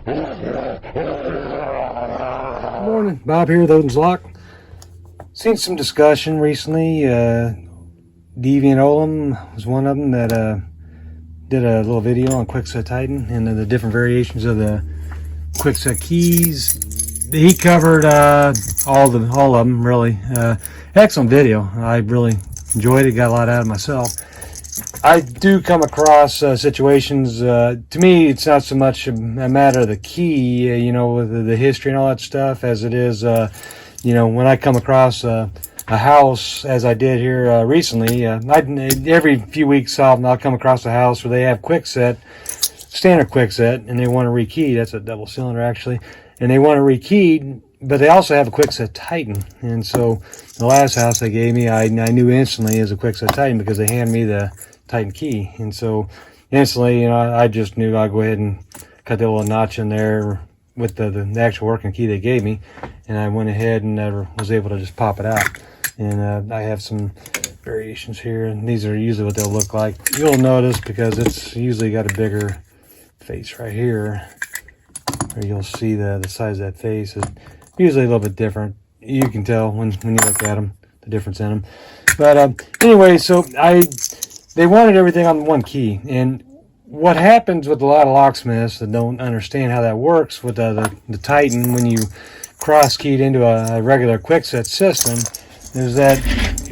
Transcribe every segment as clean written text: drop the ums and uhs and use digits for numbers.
Morning, Bob here, Odin's Lock. Seen some discussion recently. Deviant Olam was one of them that did a little video on Kwikset Titan and the different variations of the Kwikset keys. He covered all of them really. Excellent video. I really enjoyed it. Got a lot out of myself. I do come across situations, to me it's not so much a matter of the key, you know, with the history and all that stuff, as it is, you know, when I come across a house, as I did here recently, every few weeks I'll come across a house where they have Kwikset, standard Kwikset, and they want to rekey. That's a double cylinder actually, and they want to rekey, but they also have a Kwikset Titan. And so the last house they gave me, I knew instantly as a Kwikset Titan because they handed me the Titan key, and so instantly, you know, I just knew I'd go ahead and cut the little notch in there with the actual working key they gave me, and I went ahead and was able to just pop it out. And I have some variations here, and these are usually what they'll look like. You'll notice because it's usually got a bigger face right here, or you'll see the size of that face is usually a little bit different. You can tell when you look at them, the difference in them. But anyway, so they wanted everything on one key, and what happens with a lot of locksmiths that don't understand how that works with the Titan when you cross keyed into a regular Kwikset system is that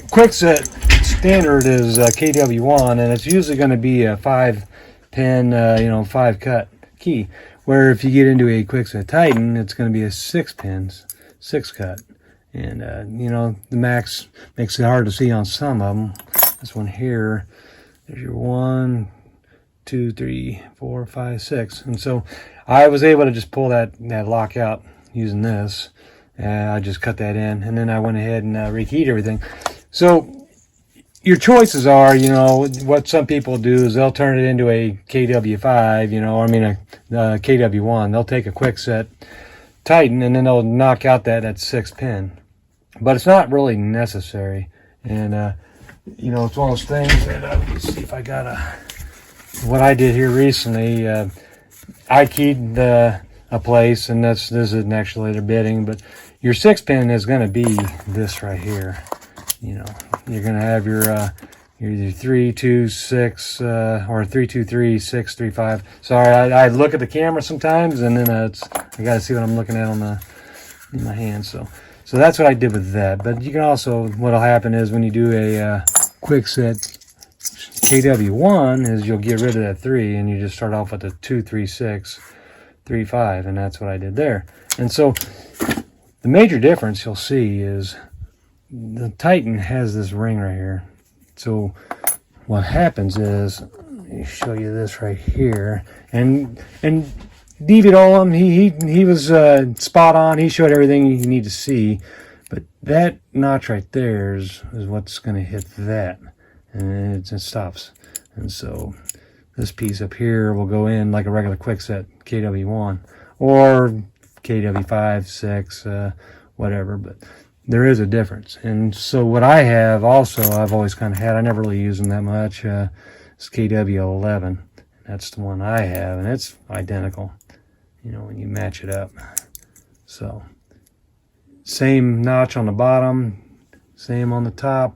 Kwikset standard is KW1, and it's usually going to be a 5-pin, you know, 5-cut key. Where if you get into a Kwikset Titan, it's going to be a 6-pin, 6-cut, and you know, the max makes it hard to see on some of them. This one here. There's your 1, 2, 3, 4, 5, 6. And so I was able to just pull that lock out using this. I just cut that in, and then I went ahead and rekeyed everything. So your choices are, you know, what some people do is they'll turn it into a KW5, you know, I mean a KW1. They'll take a Kwikset Titan and then they'll knock out that 6-pin. But it's not really necessary. And you know, it's one of those things that, let's see if I got what I did here recently, I keyed a place, and this isn't actually their bidding, but your 6-pin is going to be this right here. You know, you're going to have your 3, 2, 6, or 3, 2, 3, 6, 3, 5. Sorry, I look at the camera sometimes, and then I got to see what I'm looking at in my hand, so that's what I did with that. But you can also, what'll happen is when you do a Kwikset KW1 is you'll get rid of that 3 and you just start off with a 2, 3, 6, 3, 5, and that's what I did there. And so the major difference you'll see is the Titan has this ring right here. So what happens is, let me show you this right here, and Deviant Olam, he was spot on. He showed everything you need to see, but that notch right there is what's going to hit that, and it just stops. And so this piece up here will go in like a regular Kwikset KW1 or KW5, 6, whatever, but there is a difference. And so what I have also, I've always kind of had, I never really use them that much, is KW11. That's the one I have, and it's identical, you know, when you match it up. So same notch on the bottom, same on the top,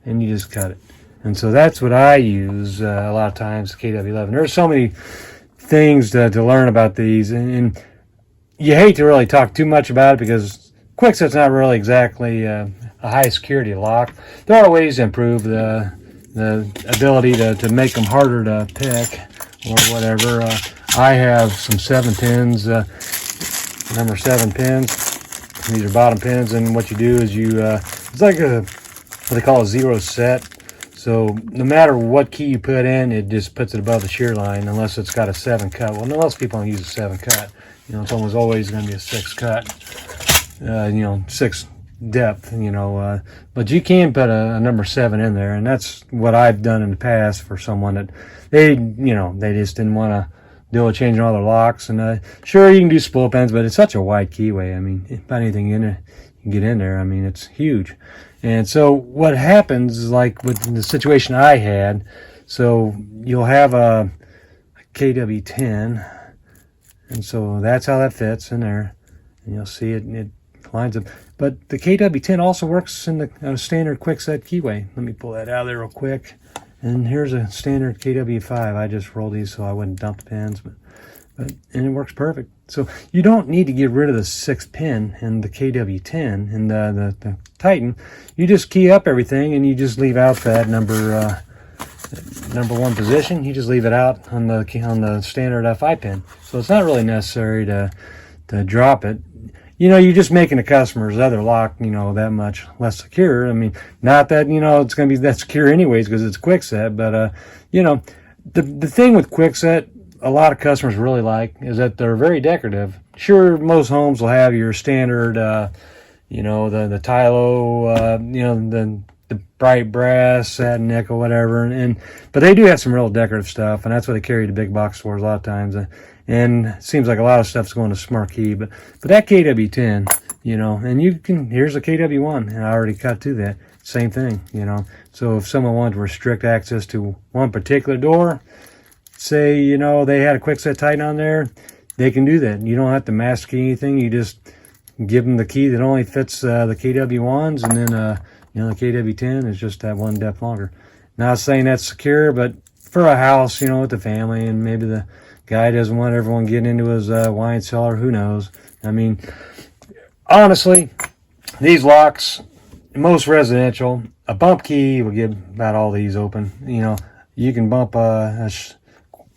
and you just cut it. And so that's what I use a lot of times, KW11. There's so many things to learn about these, and you hate to really talk too much about it because Kwikset's not really exactly a high security lock. There are ways to improve the ability to make them harder to pick or whatever. I have some 7-pins, number 7 pins. These are bottom pins, and what you do is you, it's like what they call a 0 set. So no matter what key you put in, it just puts it above the shear line unless it's got a 7 cut. Well, most people don't use a 7 cut. You know, it's almost always going to be a 6 cut, you know, 6 depth, you know, but you can put a number 7 in there, and that's what I've done in the past for someone that they just didn't want to deal with changing all their locks. And sure, you can do spool pins, but it's such a wide keyway. I mean, about anything in it you can get in there. I mean, it's huge. And so what happens is, like with the situation I had, so you'll have a KW10, And so that's how that fits in there. And you'll see it lines up. But the KW10 also works in the standard Kwikset keyway. Let me pull that out of there real quick. And here's a standard KW5. I just rolled these so I wouldn't dump the pins, and it works perfect. So you don't need to get rid of the 6th pin in the KW10 and the Titan. You just key up everything and you just leave out that number 1 position. You just leave it out on the standard F5 pin. So it's not really necessary to drop it. You know, you're just making the customer's other lock, you know, that much less secure. I mean, not that, you know, it's going to be that secure anyways because it's Kwikset, but, you know, the thing with Kwikset, a lot of customers really like is that they're very decorative. Sure, most homes will have your standard, you know, the Tylo, you know, the bright brass, satin nickel, whatever, but they do have some real decorative stuff, and that's what they carry to big box stores a lot of times. And it seems like a lot of stuff's going to Smart Key, but that KW10, you know, and here's a KW1, and I already cut to that. Same thing, you know. So if someone wanted to restrict access to one particular door, say, you know, they had a Kwikset Titan on there, they can do that. You don't have to master key anything. You just give them the key that only fits the KW1s, and then, you know, the KW10 is just that one depth longer. Not saying that's secure, but for a house, you know, with the family, and maybe the guy doesn't want everyone getting into his wine cellar, who knows? I mean, honestly, these locks, most residential, a bump key will get about all these open. You know, you can bump a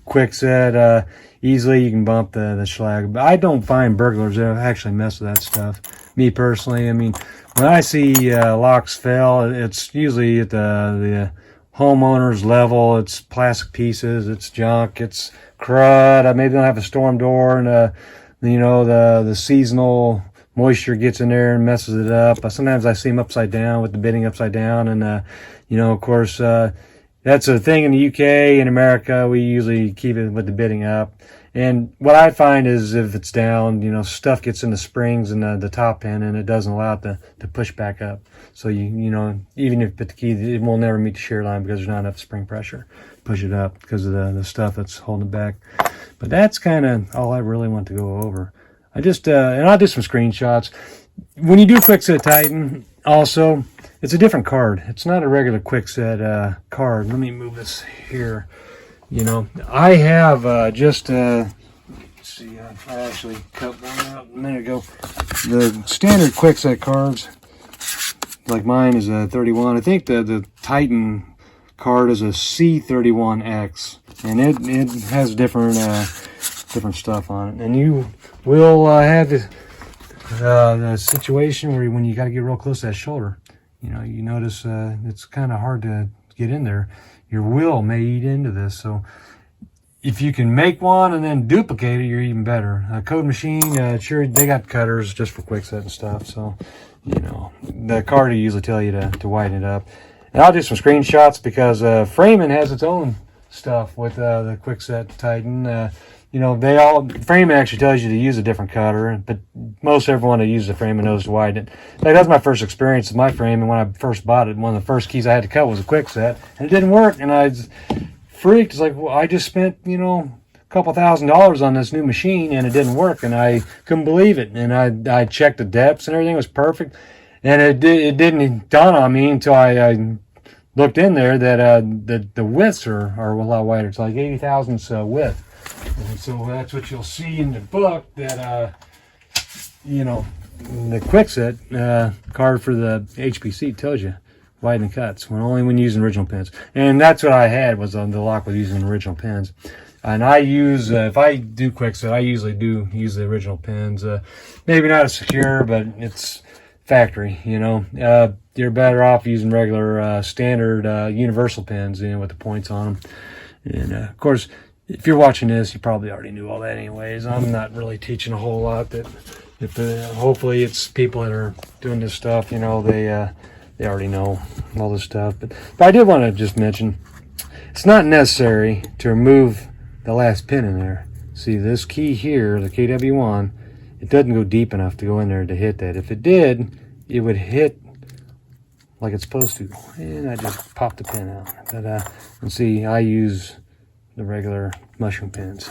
Kwikset easily. You can bump the Schlag. But I don't find burglars that actually mess with that stuff. Me personally, I mean, when I see locks fail, it's usually at the homeowner's level. It's plastic pieces, it's junk, it's crud. Maybe they don't have a storm door, and you know, the seasonal moisture gets in there and messes it up. Sometimes I see them upside down with the bitting upside down, and you know, of course, that's a thing in the UK. In America, we usually keep it with the bitting up. And what I find is if it's down, you know, stuff gets in the springs and the top pin, and it doesn't allow it to push back up. So you know, even if you put the key, it will never meet the shear line because there's not enough spring pressure to push it up because of the stuff that's holding it back. But that's kind of all I really want to go over. I just and I'll do some screenshots. When you do Kwikset Titan, also, it's a different card. It's not a regular Kwikset card. Let me move this here. You know, I have let's see, I actually cut one out a minute ago. The standard Kwikset cards, like mine is a 31. I think the Titan card is a C31X, and it has different stuff on it. And you will have the situation where when you got to get real close to that shoulder, you know, you notice it's kind of hard to get in there. Your wheel may eat into this, so if you can make one and then duplicate it, you're even better. Code Machine, sure, they got cutters just for Kwikset and stuff, so, you know, the card will usually tell you to widen it up. And I'll do some screenshots because Freeman has its own stuff with the Kwikset Titan. You know, Freeman actually tells you to use a different cutter, but most everyone that uses a Freeman knows to widen it. Like, that's my first experience with my Freeman. When I first bought it, one of the first keys I had to cut was a Kwikset, and it didn't work, and I was freaked. It's like, well, I just spent, you know, a couple $1,000s on this new machine, and it didn't work, and I couldn't believe it. And I checked the depths, and everything was perfect, and it didn't dawn on me until I looked in there that the widths are a lot wider. It's like 80 thousandths width. And so that's what you'll see in the book, that, you know, the Kwikset card for the HPC tells you widen the cuts only when using original pins. And that's what I had, was on the lock with using original pins. And I use, if I do Kwikset, I usually do use the original pins. Maybe not as secure, but it's factory, you know. You're better off using regular standard universal pins, you know, with the points on them. And of course, if you're watching this, you probably already knew all that anyways. I'm not really teaching a whole lot. That hopefully it's people that are doing this stuff, you know, they already know all this stuff. But I did want to just mention, it's not necessary to remove the last pin in there. See, this key here, the KW1, it doesn't go deep enough to go in there to hit that. If it did, it would hit like it's supposed to. And I just popped the pin out. But and see, I use the regular mushroom pins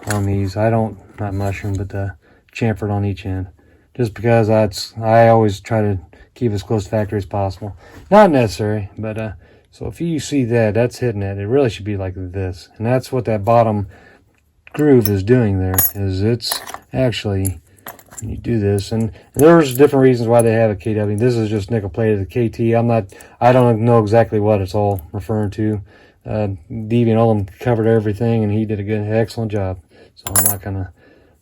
on these. I don't, not mushroom, but the chamfered on each end. Just because I always try to keep as close to factory as possible. Not necessary, but so if you see that, that's hitting it. It really should be like this. And that's what that bottom groove is doing there, is it's actually, when you do this, and there's different reasons why they have a KW. This is just nickel plated. The KT, I don't know exactly what it's all referring to. Deviant Olem covered everything, and he did excellent job. So I'm not gonna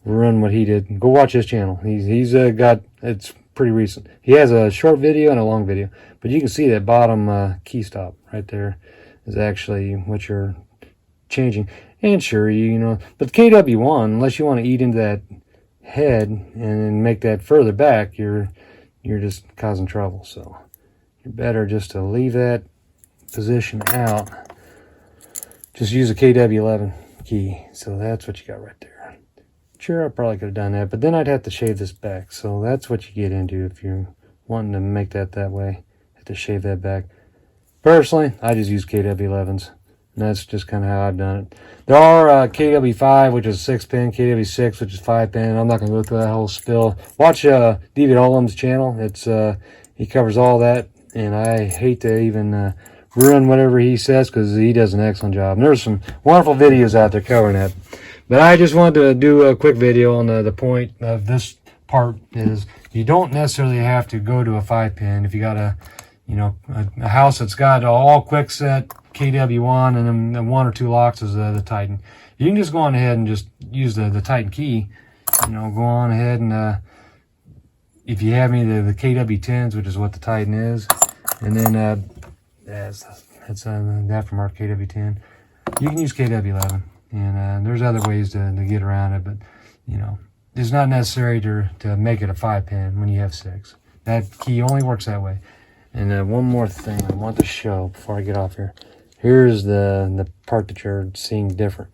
run what he did. Go watch his channel. He's got, it's pretty recent. He has a short video and a long video, but you can see that bottom key stop right there is actually what you're changing. And sure, you know, but the KW1, unless you want to eat into that head and make that further back, you're just causing trouble. So you're better just to leave that position out. Just use a KW11 key. So that's what you got right there. Sure, I probably could have done that, but then I'd have to shave this back. So that's what you get into if you're wanting to make that way. Have to shave that back. Personally, I just use KW11s. And that's just kind of how I've done it. There are KW5, which is 6-pin, KW6, which is 5-pin. I'm not going to go through that whole spill. Watch Deviant Olem's channel. It's he covers all that, and I hate to even ruin whatever he says because he does an excellent job. And there's some wonderful videos out there covering that. But I just wanted to do a quick video on the point of this part is you don't necessarily have to go to a 5-pin if you got a house that's got all Kwikset KW1 and then 1 or 2 locks is the Titan. You can just go on ahead and just use the Titan key. Go on ahead and if you have any of the KW10s, which is what the Titan is, and then that's an aftermarket KW10. You can use KW11, and there's other ways to get around it, but it's not necessary to make it a 5-pin when you have 6. That key only works that way. And one more thing I want to show before I get off here. Here's the part that you're seeing different.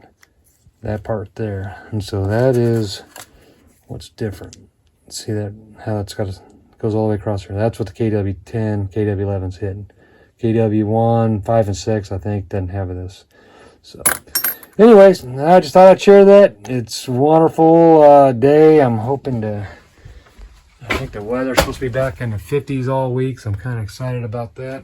That part there. And so that is what's different. See that how it's goes all the way across here. That's what the KW10, KW11's hitting. KW1, 5, and 6, I think, doesn't have this. So anyways, I just thought I'd share that. It's a wonderful day. I'm hoping I think the weather's supposed to be back in the 50s all week, so I'm kind of excited about that.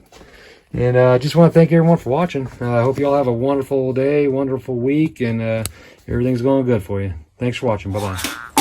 And I just want to thank everyone for watching. I hope you all have a wonderful day, wonderful week, and everything's going good for you. Thanks for watching. Bye-bye.